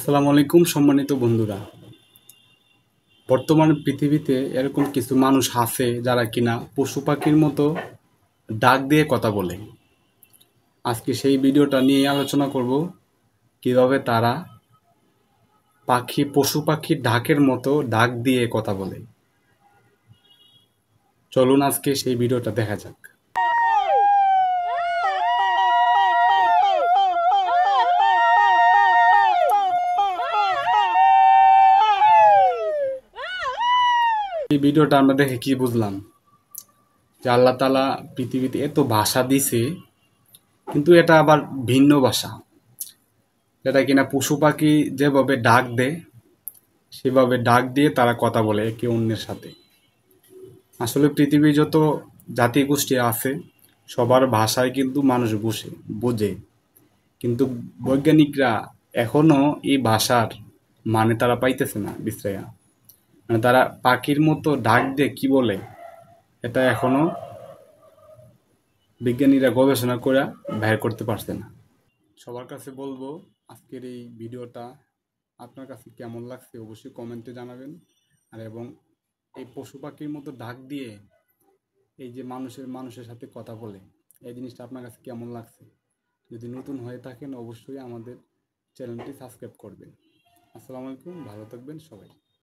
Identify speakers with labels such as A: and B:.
A: আসসালামু আলাইকুম সম্মানিত বন্ধুরা। বর্তমান পৃথিবীতে এরকম কিছু মানুষ আছে যারা কিনা পশু পাখির মতো ডাক দিয়ে কথা বলে। আজকে সেই ভিডিওটা নিয়ে আলোচনা করব কিভাবে তারা পশু পাখির ডাকের মতো ডাক দিয়ে কথা বলে। চলুন আজকে সেই ভিডিওটা দেখা যাক। এই ভিডিওটা আমরা দেখে কি বুঝলাম, যে আল্লাহ তাআলা পৃথিবীতে এত ভাষা দিছে, কিন্তু এটা আবার ভিন্ন ভাষা, যেটা কিনা পশু পাখি যেভাবে ডাক দেয় সেভাবে ডাক দিয়ে তারা কথা বলে একে অন্যের সাথে। আসলে পৃথিবীর যত জাতিগোষ্ঠী আছে সবার ভাষায় কিন্তু মানুষ বোঝে, কিন্তু বৈজ্ঞানিকরা এখনো এই ভাষার মানে তারা পাইতেছে না বিশ্রায়া। মানে তারা পাখির মতো ডাক দিয়ে কি বলে এটা এখনো বিজ্ঞানীরা গবেষণা করে বের করতে পারছে না। সবার কাছে বলবো, আজকের এই ভিডিওটা আপনার কাছে কেমন লাগছে অবশ্যই কমেন্টে জানাবেন। আর এবং এই পশু পাখির মতো ডাক দিয়ে এই যে মানুষের সাথে কথা বলে, এই জিনিসটা আপনার কাছে কেমন লাগছে? যদি নতুন হয়ে থাকেন অবশ্যই আমাদের চ্যানেলটি সাবস্ক্রাইব করবেন। আসসালামু আলাইকুম, ভালো থাকবেন সবাই।